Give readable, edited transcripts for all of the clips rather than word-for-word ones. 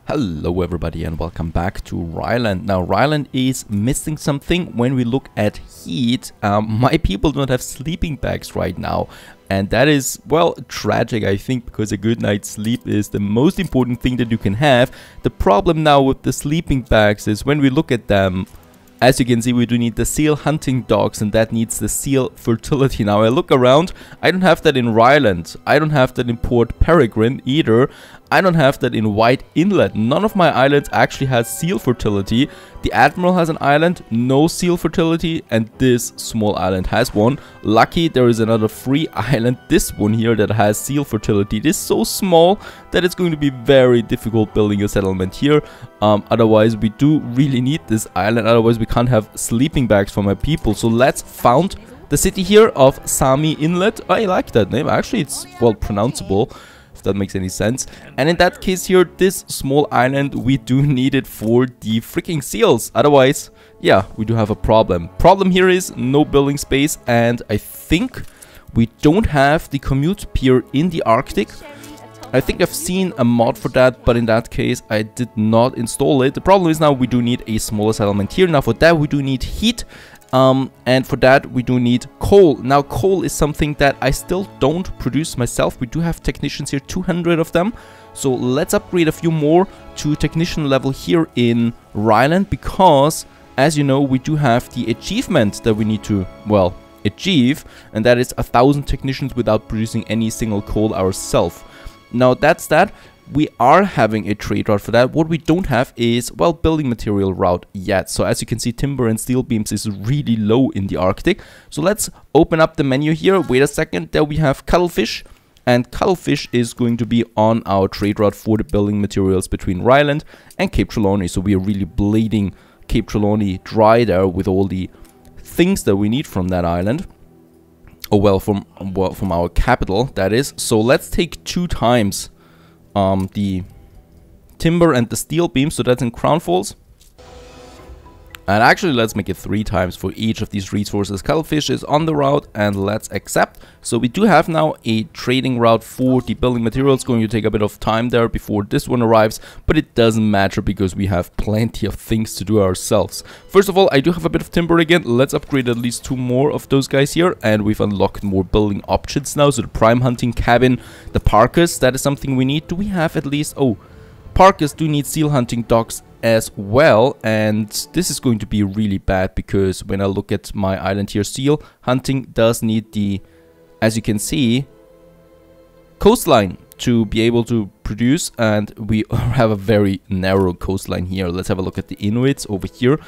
Hello everybody and welcome back to Ryland. Now Ryland is missing something when we look at heat. My people don't have sleeping bags right now, and that is, well, tragic, I think, because a good night's sleep is the most important thing that you can have. The problem now with the sleeping bags is when we look at them, as you can see, we do need the seal hunting dogs, and that needs the seal fertility. Now I look around, I don't have that in Ryland, I don't have that in Port Peregrine either, I don't have that in White Inlet. None of my islands actually has seal fertility. The Admiral has an island, no seal fertility, and this small island has one. Lucky there is another free island, this one here, that has seal fertility. It is so small that it's going to be very difficult building a settlement here. Otherwise we do really need this island, otherwise we can't have sleeping bags for my people. So let's found the city here of Sami Inlet. I like that name, actually it's well pronounceable, if that makes any sense. And in that case here, this small island, we do need it for the freaking seals. Otherwise, yeah, we do have a problem. Problem here is no building space, and I think we don't have the commute pier in the Arctic. I think I've seen a mod for that, but in that case I did not install it. The problem is now we do need a smaller settlement here. Now for that we do need heat, and for that we do need coal. Now coal is something that I still don't produce myself. We do have technicians here, 200 of them. So let's upgrade a few more to technician level here in Ryland, because as you know we do have the achievement that we need to, well, achieve, and that is 1,000 technicians without producing any single coal ourselves. Now that's that. We are having a trade route for that. What we don't have is, well, building material route yet. So as you can see, timber and steel beams is really low in the Arctic. So let's open up the menu here. Wait a second. There we have cuttlefish. And cuttlefish is going to be on our trade route for the building materials between Ryland and Cape Trelawney. So we are really bleeding Cape Trelawney dry there with all the things that we need from that island. Oh, well, from our capital, that is. So let's take 2 times the timber and the steel beam, so that's in Crown Falls. And actually let's make it 3 times for each of these resources. Cuttlefish is on the route, and let's accept. So we do have now a trading route for the building materials. Going to take a bit of time there before this one arrives, but it doesn't matter because we have plenty of things to do ourselves. First of all, I do have a bit of timber again. Let's upgrade at least 2 more of those guys here, and we've unlocked more building options now. So the prime hunting cabin, the parkas, that is something we need. Do we have at least, oh, parkas do need seal hunting dogs as well, and this is going to be really bad because when I look at my island here, seal hunting does need the, as you can see, coastline to be able to produce, and we have a very narrow coastline here. Let's have a look at the Inuits over here.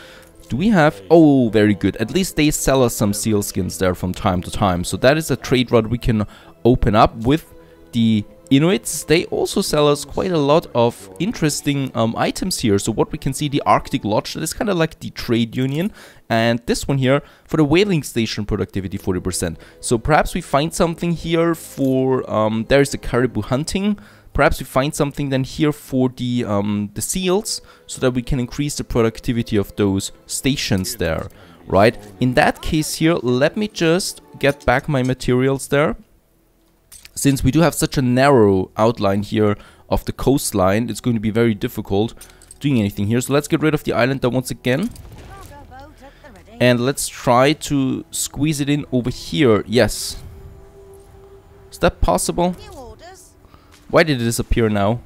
Do we have, oh, very good, at least they sell us some seal skins there from time to time, so that is a trade route we can open up with the Inuits. They also sell us quite a lot of interesting items here. So what we can see, the Arctic Lodge, that is kind of like the trade union, and this one here for the whaling station productivity 40%. So perhaps we find something here for there's the caribou hunting. Perhaps we find something then here for the seals, so that we can increase the productivity of those stations there, right? In that case here, let me just get back my materials there. Since we do have such a narrow outline here of the coastline, it's going to be very difficult doing anything here. So let's get rid of the island there once again. And let's try to squeeze it in over here. Yes. Is that possible? Why did it disappear now?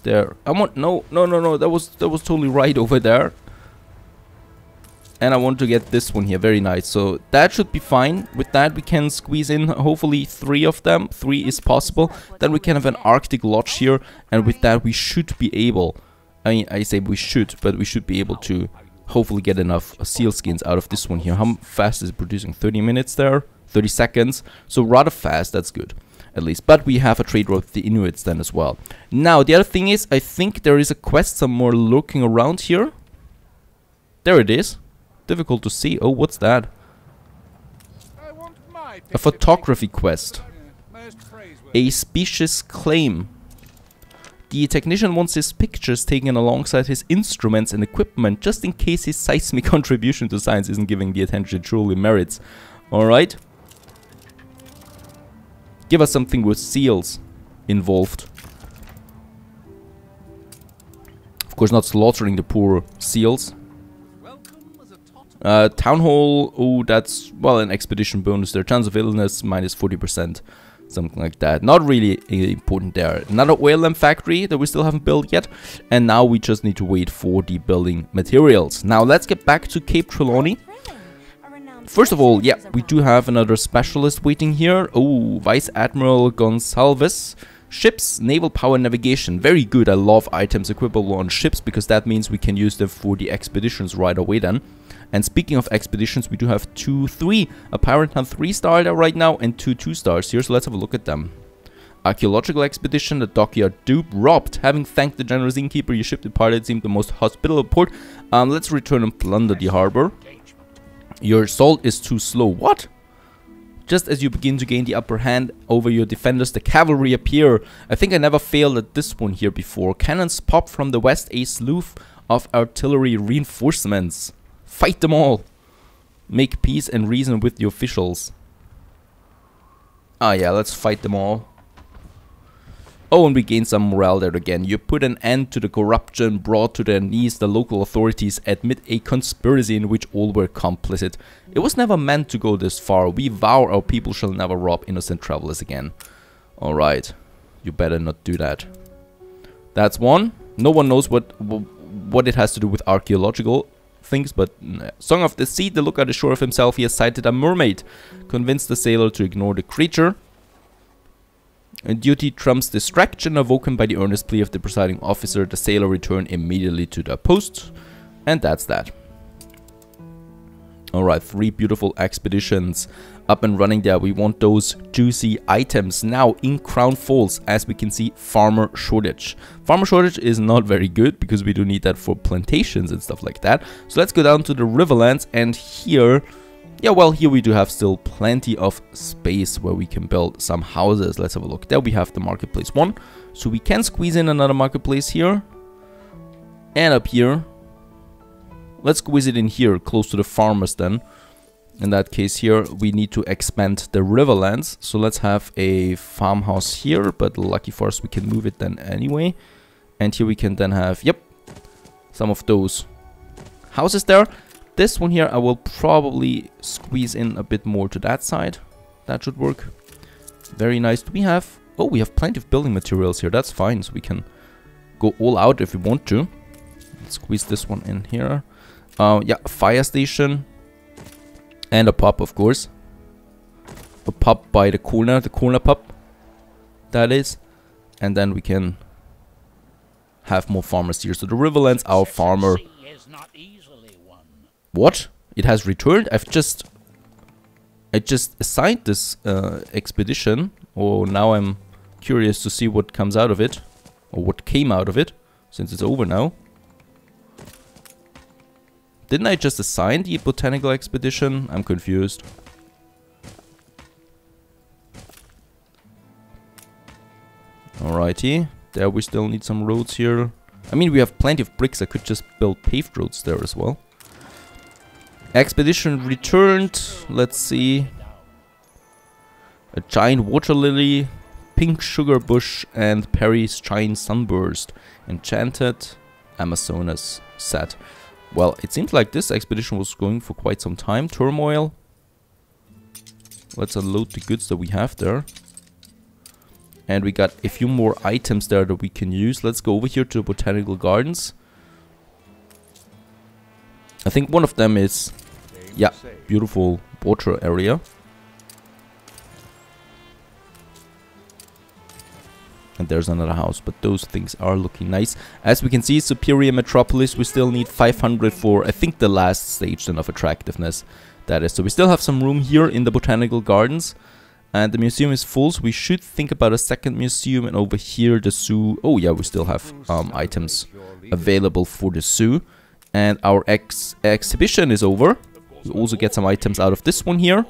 There. I want, no. That was totally right over there. And I want to get this one here, very nice. So that should be fine. With that we can squeeze in hopefully 3 of them. 3 is possible. Then we can have an Arctic Lodge here, and with that we should be able, I mean, I say we should, but we should be able to hopefully get enough seal skins out of this one here. How fast is it producing? 30 minutes there? 30 seconds. So rather fast, that's good, at least. But we have a trade route with the Inuits then as well. Now the other thing is, I think there is a quest somewhere lurking around here. There it is. Difficult to see. Oh, what's that? A photography quest. A species claim. The technician wants his pictures taken alongside his instruments and equipment, just in case his seismic contribution to science isn't giving the attention it truly merits. Alright. Give us something with seals involved. course, not slaughtering the poor seals. Town hall, oh, that's, well, an expedition bonus there. Chance of illness, minus 40%. Something like that. Not really important there. Another oil lamp factory that we still haven't built yet. And now we just need to wait for the building materials. Now let's get back to Cape Trelawney. First of all, yeah, we do have another specialist waiting here. Oh, Vice Admiral Gonsalves. Ships, naval power navigation. Very good. I love items equipable on ships because that means we can use them for the expeditions right away then. And speaking of expeditions, we do have 3 a Pirate Hunt 3-star there right now and 2 2-stars here, so let's have a look at them. Archaeological expedition, the dockyard dupe, robbed. Having thanked the generous innkeeper, your ship departed seemed the most hospitable port. Let's return and plunder the harbor. Your assault is too slow. What? Just as you begin to gain the upper hand over your defenders, the cavalry appear. I think I never failed at this one here before. Cannons pop from the west, a slew of artillery reinforcements. Fight them all. Make peace and reason with the officials. Ah yeah, let's fight them all. Oh, and we gain some morale there again. You put an end to the corruption brought to their knees. The local authorities admit a conspiracy in which all were complicit. It was never meant to go this far. We vow our people shall never rob innocent travelers again. Alright. You better not do that. That's one. No one knows what it has to do with archaeological things, but Song of the Sea, the look at the shore of himself, he has sighted a mermaid. Convinced the sailor to ignore the creature. And duty trumps distraction, awoken by the earnest plea of the presiding officer. The sailor returned immediately to their post. And that's that. Alright, 3 beautiful expeditions up and running there. We want those juicy items. Now in Crown Falls, as we can see, farmer shortage. Farmer shortage is not very good because we do need that for plantations and stuff like that. So let's go down to the Riverlands, and here, yeah, well, here we do have still plenty of space where we can build some houses. Let's have a look. There we have the marketplace 1. So we can squeeze in another marketplace here. And up here. Let's squeeze it in here, close to the farmers then. In that case here, we need to expand the Riverlands. So let's have a farmhouse here, but lucky for us, we can move it then anyway. And here we can then have, yep, some of those houses there. This one here, I will probably squeeze in a bit more to that side. That should work. Very nice. Do we have, oh, we have plenty of building materials here. That's fine, so we can go all out if we want to. Let's squeeze this one in here. Yeah, a fire station. And a pub, of course. A pub by the corner pub. That is. And then we can have more farmers here. So the Riverlands, our farmer. What? It has returned? I just assigned this expedition. Oh, now I'm curious to see what comes out of it. Or what came out of it. Since it's over now. Didn't I just assign the botanical expedition? I'm confused. Alrighty. There we still need some roads here. I mean, we have plenty of bricks. I could just build paved roads there as well. Expedition returned. Let's see. A giant water lily, pink sugar bush, and Perry's giant sunburst. Enchanted Amazonas set. Well, it seems like this expedition was going for quite some time. Turmoil. Let's unload the goods that we have there. And we got a few more items there that we can use. Let's go over here to the Botanical Gardens. I think one of them is, yeah, beautiful water area. And there's another house, but those things are looking nice. As we can see, Superior Metropolis, we still need 500 for, I think, the last stage then of attractiveness. That is, so we still have some room here in the Botanical Gardens. And the museum is full, so we should think about a second museum. And over here, the zoo. Oh yeah, we still have items available for the zoo. And our exhibition is over. We also get some items out of this one here.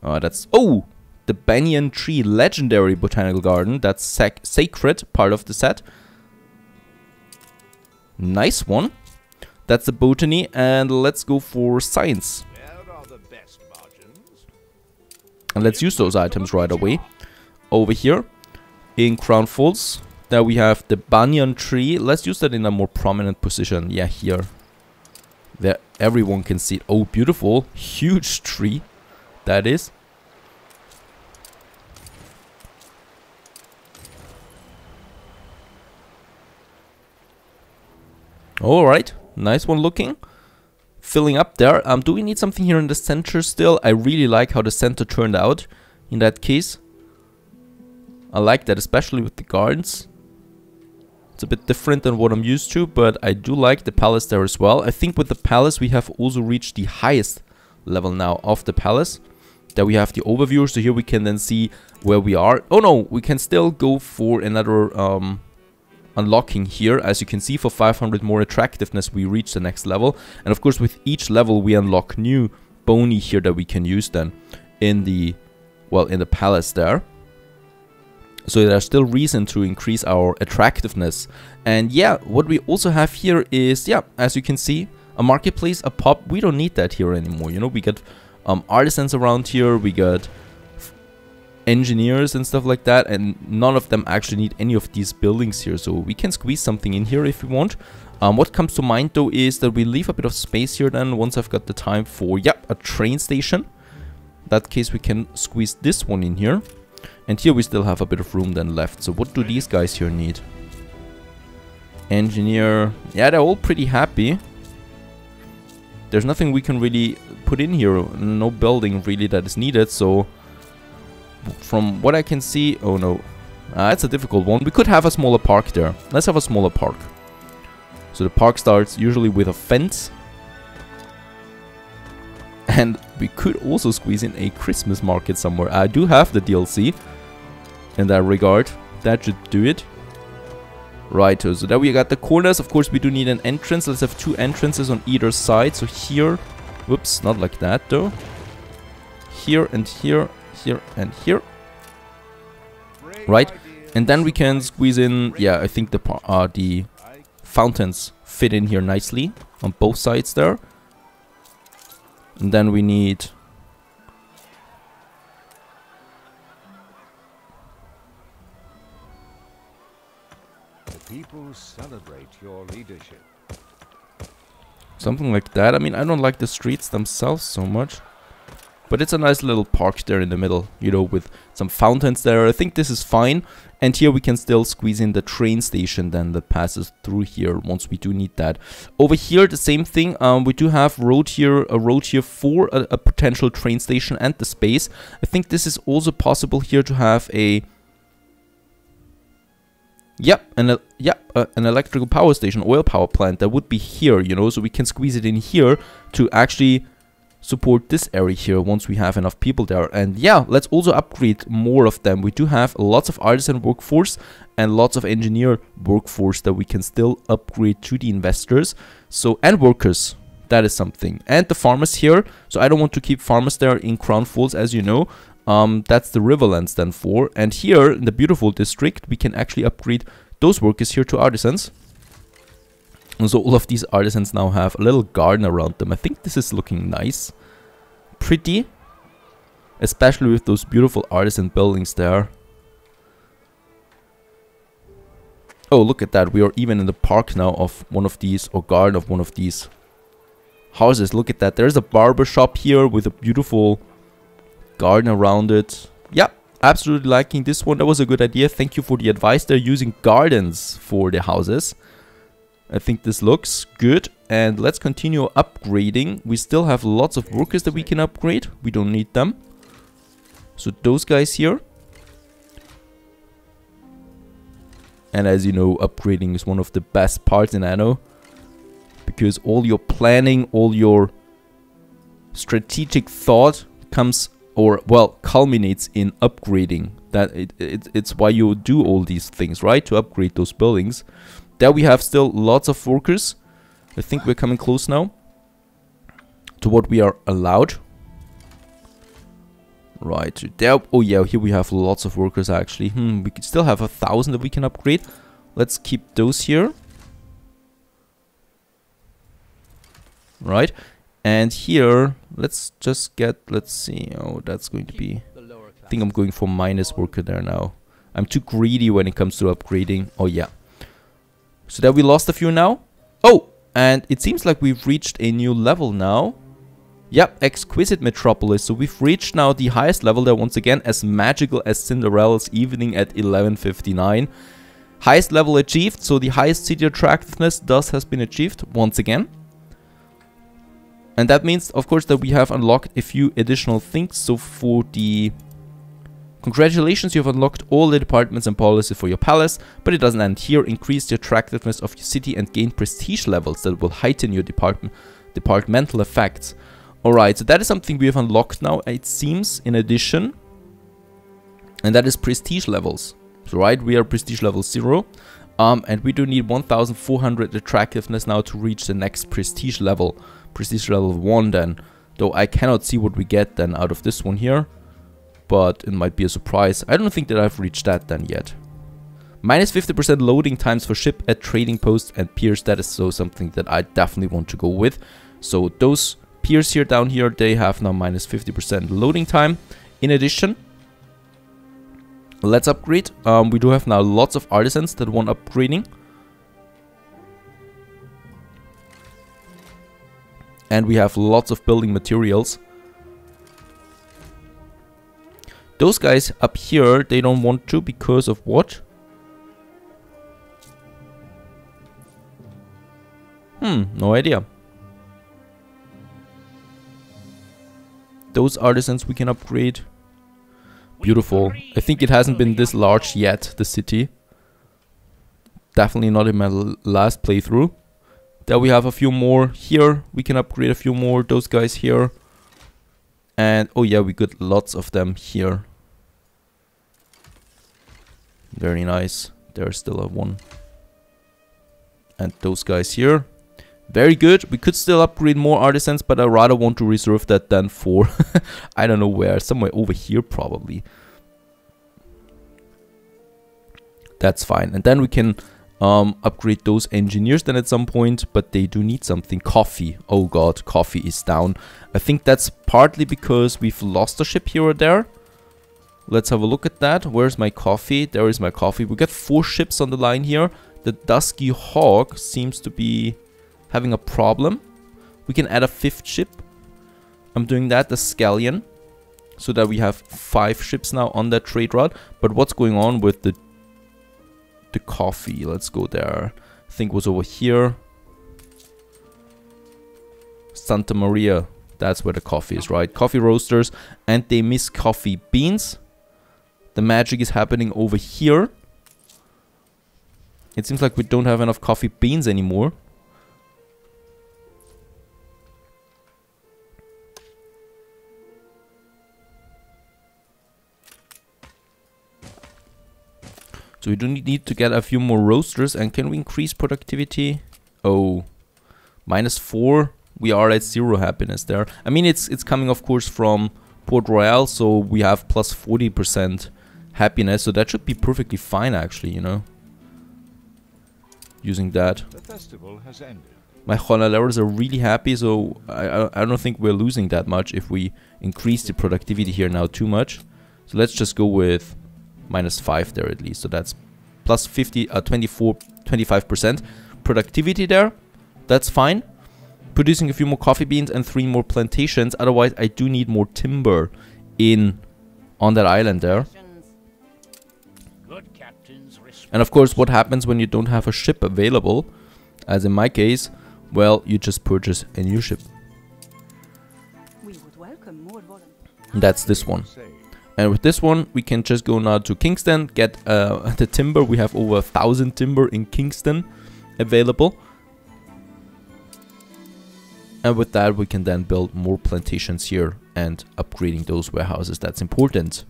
That's... Oh! The Banyan Tree Legendary Botanical Garden. That's sacred, part of the set. Nice one. That's the botany. And let's go for science. And let's use those items right away. Over here in Crown Falls. Now we have the banyan tree. Let's use that in a more prominent position. Yeah, here. There, everyone can see it. Oh, beautiful. Huge tree. That is. Alright. Nice one looking. Filling up there. Do we need something here in the center still? I really like how the center turned out in that case. I like that, especially with the gardens. It's a bit different than what I'm used to, but I do like the palace there as well. I think with the palace we have also reached the highest level now of the palace. There we have the overview, so here we can then see where we are. Oh no, we can still go for another unlocking here. As you can see, for 500 more attractiveness we reach the next level. And of course with each level we unlock new boni here that we can use then in the, well, in the palace there. So there's still reason to increase our attractiveness. And yeah, what we also have here is, yeah, as you can see, a marketplace, a pub. We don't need that here anymore. You know, we got artisans around here, we got engineers and stuff like that, and none of them actually need any of these buildings here. So we can squeeze something in here if we want. What comes to mind though is that we leave a bit of space here then once I've got the time for, yeah, a train station. In that case we can squeeze this one in here. And here we still have a bit of room then left. So what do these guys here need? Engineer. Yeah, they're all pretty happy. There's nothing we can really put in here. No building really that is needed. So from what I can see... Oh no. That's a difficult one. We could have a smaller park there. Let's have a smaller park. So the park starts usually with a fence. And we could also squeeze in a Christmas market somewhere. I do have the DLC in that regard. That should do it. Right, so there we got the corners. Of course, we do need an entrance. Let's have 2 entrances on either side. So here, whoops, not like that though. Here and here, here and here. Right, and then we can squeeze in, yeah, I think the fountains fit in here nicely on both sides there. And then we need... The people celebrate your leadership. Something like that. I mean, I don't like the streets themselves so much. But it's a nice little park there in the middle, you know, with some fountains there. I think this is fine. And here we can still squeeze in the train station then that passes through here once we do need that. Over here, the same thing. We do have a road here for a potential train station and the space. I think this is also possible here to have a... Yep, an electrical power station, oil power plant. That would be here, you know, so we can squeeze it in here to actually support this area here once we have enough people there. And yeah, let's also upgrade more of them. We do have lots of artisan workforce and lots of engineer workforce that we can still upgrade to the investors. So, and workers, that is something. And the farmers here. So I don't want to keep farmers there in Crown Falls, as you know. That's the Riverlands then for. And here in the beautiful district, we can actually upgrade those workers here to artisans. And so all of these artisans now have a little garden around them. I think this is looking nice. Pretty. Especially with those beautiful artisan buildings there. Oh, look at that. We are even in the park now of one of these, or garden of one of these houses. Look at that. There's a barber shop here with a beautiful garden around it. Yeah, absolutely liking this one. That was a good idea. Thank you for the advice. They're using gardens for the houses. I think this looks good. And let's continue upgrading. We still have lots of workers that we can upgrade. We don't need them. So those guys here. And as you know, upgrading is one of the best parts in Anno. Because all your planning, all your strategic thought comes, or well, culminates in upgrading. That it's why you do all these things, right? To upgrade those buildings. There we have still lots of workers. I think we're coming close now to what we are allowed. Right, there. Oh yeah, here we have lots of workers actually. We could still have 1,000 that we can upgrade. Let's keep those here. Right, and here, let's just get, let's see. Oh, that's going to be, I think I'm going for minus worker there now. I'm too greedy when it comes to upgrading. Oh yeah. So that we lost a few now. Oh, and it seems like we've reached a new level now. Yep, Exquisite Metropolis. So we've reached now the highest level there once again, as magical as Cinderella's evening at 11:59. Highest level achieved, so the highest city attractiveness thus has been achieved once again. And that means, of course, that we have unlocked a few additional things. So for the... Congratulations, you have unlocked all the departments and policies for your palace, but it doesn't end here. Increase the attractiveness of your city and gain prestige levels that will heighten your departmental effects. Alright, so that is something we have unlocked now, it seems, in addition. And that is prestige levels. So right, we are prestige level 0. And we do need 1400 attractiveness now to reach the next prestige level. Prestige level 1 then. Though I cannot see what we get then out of this one here. But it might be a surprise. I don't think that I've reached that then yet. Minus 50% loading times for ship at trading posts and piers. That is so something that I definitely want to go with. So those piers here down here, they have now minus 50% loading time. In addition, let's upgrade. We do have now lots of artisans that want upgrading. And we have lots of building materials. Those guys up here, they don't want to because of what? No idea. Those artisans we can upgrade. Beautiful. I think it hasn't been this large yet, the city. Definitely not in my last playthrough. There we have a few more here. We can upgrade a few more. Those guys here. And oh yeah, we got lots of them here. Very nice. There's still a one. And those guys here. Very good. We could still upgrade more artisans, but I rather want to reserve that then for I don't know where. Somewhere over here probably. That's fine. And then we can upgrade those engineers then at some point, but they do need something. Coffee. Oh god, coffee is down. I think that's partly because we've lost a ship here or there. Let's have a look at that. Where's my coffee? There is my coffee. We got 4 ships on the line here. The Dusky Hawk seems to be having a problem. We can add a 5th ship. I'm doing that, the Scallion, so that we have 5 ships now on that trade route. But what's going on with the coffee? Let's go there. I think it was over here. Santa Maria. That's where the coffee is, right? Coffee roasters, and they miss coffee beans. The magic is happening over here. It seems like we don't have enough coffee beans anymore. So we do need to get a few more roasters. And can we increase productivity? Oh, -4. We are at 0 happiness there. I mean, it's coming, of course, from Port Royal, so we have plus 40% happiness. So that should be perfectly fine, actually, you know. Using that. The festival has ended. My Honaleros are really happy, so I don't think we're losing that much if we increase the productivity here now too much. So let's just go with -5 there at least. So that's plus 25% productivity there. That's fine. Producing a few more coffee beans and 3 more plantations. Otherwise, I do need more timber on that island there. And of course, what happens when you don't have a ship available? As in my case, well, you just purchase a new ship. That's this one. And with this one, we can just go now to Kingston, get the timber. We have over 1,000 timber in Kingston available. And with that, we can then build more plantations here and upgrading those warehouses. That's important.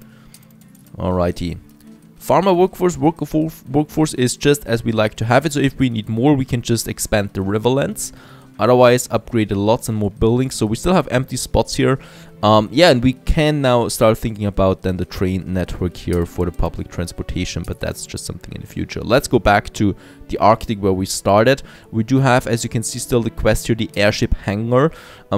Alrighty. Farmer workforce is just as we like to have it. So if we need more, we can just expand the riverlands. Otherwise, upgrade lots and more buildings. So we still have empty spots here. Yeah, and we can now start thinking about then the train network here for the public transportation, but that's just something in the future. Let's go back to the Arctic where we started. We do have, as you can see, still the quest here, the airship hangar.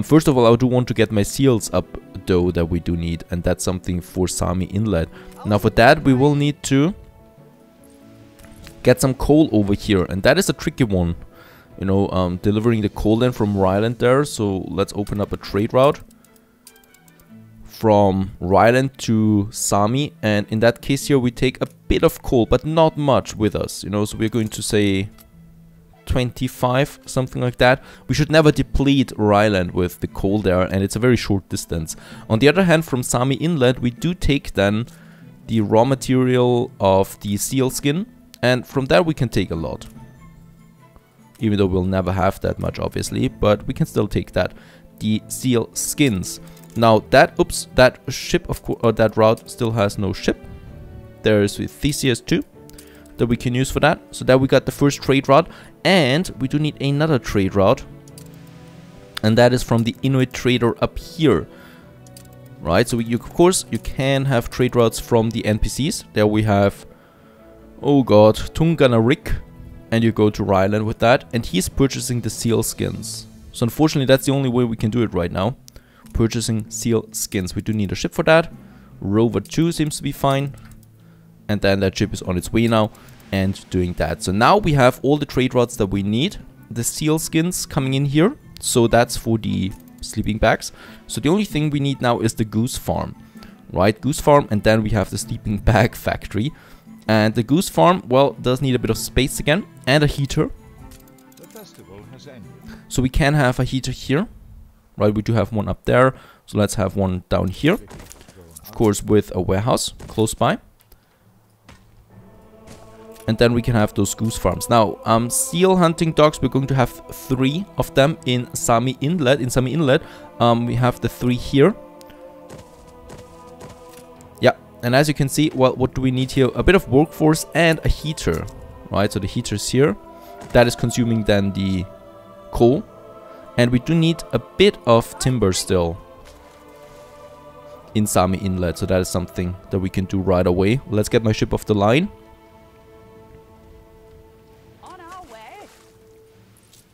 First of all, I do want to get my seals up, though, that we do need, and that's something for Sami Inlet. Now for that, we will need to get some coal over here, and that is a tricky one. You know, delivering the coal then from Ryland there. So let's open up a trade route from Ryland to Sami, and in that case here we take a bit of coal, but not much with us, you know, so we're going to say 25, something like that. We should never deplete Ryland with the coal there, and it's a very short distance. On the other hand, from Sami Inlet we do take then the raw material of the seal skin, and from there we can take a lot. Even though we'll never have that much, obviously, but we can still take that. The seal skins. Now that, oops, that ship of course, or that route still has no ship. There's Theseus 2 that we can use for that. So that we got the first trade route, and we do need another trade route, and that is from the Inuit trader up here. Right, so of course you can have trade routes from the NPCs. There we have, oh god, Tunganarik. And you go to Ryland with that, and he's purchasing the seal skins. So unfortunately that's the only way we can do it right now. Purchasing seal skins. We do need a ship for that. Rover 2 seems to be fine. And then that ship is on its way now and doing that. So now we have all the trade routes that we need. The seal skins coming in here. So that's for the sleeping bags. So the only thing we need now is the goose farm. Right, goose farm, and then we have the sleeping bag factory. And the goose farm, well, does need a bit of space again, and a heater. The festival has ended. So we can have a heater here. Right, we do have one up there. So let's have one down here. Of course, with a warehouse close by. And then we can have those goose farms. Now, seal hunting dogs, we're going to have 3 of them in Sami Inlet. In Sami Inlet, we have the 3 here. And as you can see, well, what do we need here? A bit of workforce and a heater, right? So the heater's here. That is consuming then the coal. And we do need a bit of timber still in Sami Inlet. So that is something that we can do right away. Let's get my ship off the line.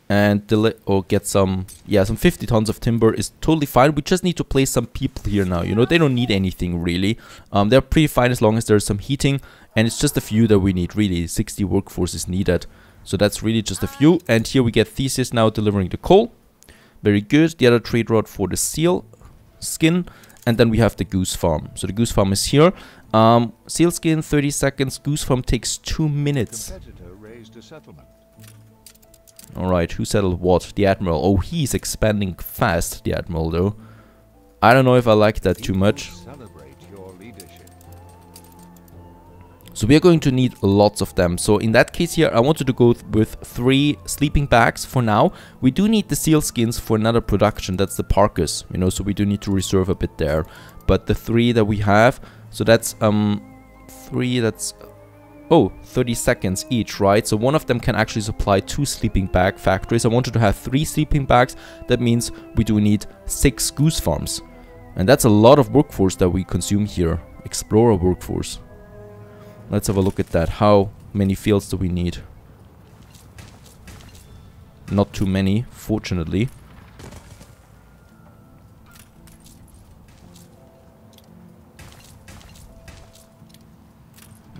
And get some, yeah, some 50 tons of timber is totally fine. We just need to place some people here now. You know, they don't need anything really. They're pretty fine as long as there's some heating. And it's just a few that we need, really. 60 workforce is needed. So that's really just a few. And here we get Theseus now delivering the coal. Very good. The other trade route for the seal skin. And then we have the goose farm. So the goose farm is here. Seal skin, 30 seconds. Goose farm takes 2 minutes. Competitor raised a settlement. Alright, who settled what? The Admiral. Oh, he's expanding fast, the Admiral, though. I don't know if I like that too much. Celebrate your leadership. So we are going to need lots of them. So in that case here, I wanted to go with 3 sleeping bags for now. We do need the seal skins for another production. That's the Parkus, you know, so we do need to reserve a bit there. But the 3 that we have, so that's 3, that's... Oh, 30 seconds each, right? So one of them can actually supply 2 sleeping bag factories. I wanted to have 3 sleeping bags. That means we do need 6 goose farms. And that's a lot of workforce that we consume here. Explorer workforce. Let's have a look at that. How many fields do we need? Not too many, fortunately.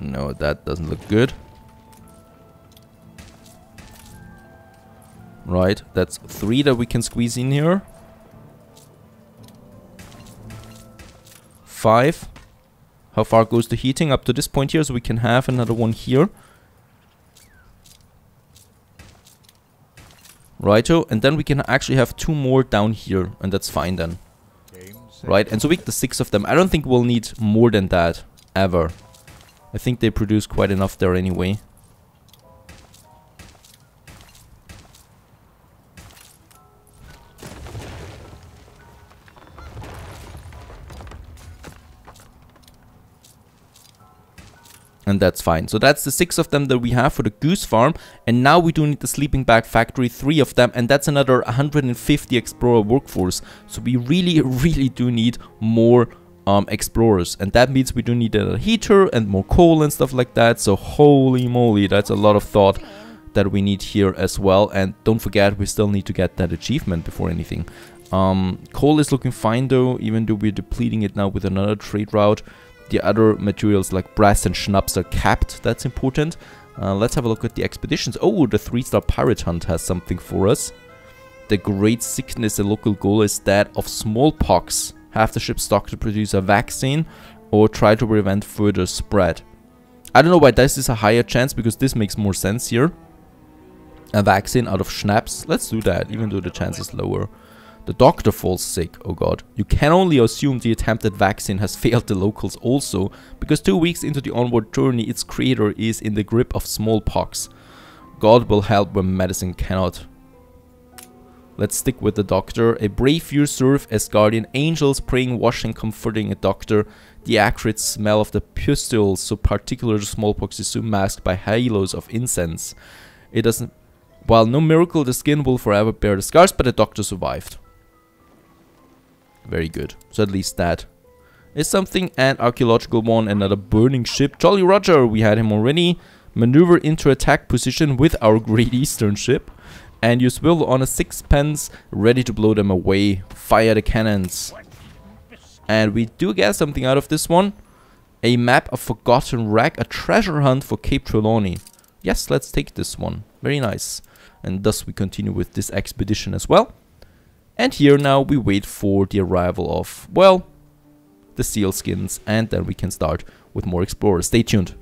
No, that doesn't look good. Right, that's 3 that we can squeeze in here. 5. How far goes the heating? Up to this point here, so we can have another one here. Righto, and then we can actually have 2 more down here, and that's fine then. Right, and so we get the 6 of them. I don't think we'll need more than that, ever. I think they produce quite enough there anyway. And that's fine. So that's the 6 of them that we have for the goose farm. And now we do need the sleeping bag factory, 3 of them. And that's another 150 explorer workforce. So we really do need more explorers, and that means we do need a heater and more coal and stuff like that. So holy moly, that's a lot of thought that we need here as well. And don't forget, we still need to get that achievement before anything. Coal is looking fine though, even though we're depleting it now with another trade route. The other materials like brass and schnapps are capped. That's important. Let's have a look at the expeditions. Oh, the 3-star pirate hunt has something for us. The great sickness, the local goal is that of smallpox. Have the ship stocked to produce a vaccine or try to prevent further spread. I don't know why this is a higher chance, because this makes more sense here. A vaccine out of schnapps. Let's do that, even though the chance is lower. The doctor falls sick. Oh god. You can only assume the attempted vaccine has failed the locals also, because 2 weeks into the onward journey, its creator is in the grip of smallpox. God will help when medicine cannot. Let's stick with the doctor. A brave few serve as guardian angels, praying, washing, comforting a doctor. The acrid smell of the pustules, so particular to smallpox, is soon masked by halos of incense. It doesn't... While no miracle, the skin will forever bear the scars, but the doctor survived. Very good. So at least that is something. An archaeological one, another burning ship. Jolly Roger, we had him already. Maneuver into attack position with our Great Eastern ship. And use will on a 6-pence, ready to blow them away. Fire the cannons. And we do get something out of this one. A map of forgotten wreck, a treasure hunt for Cape Trelawney. Yes, let's take this one. Very nice. And thus we continue with this expedition as well. And here now we wait for the arrival of, well, the sealskins, and then we can start with more explorers. Stay tuned.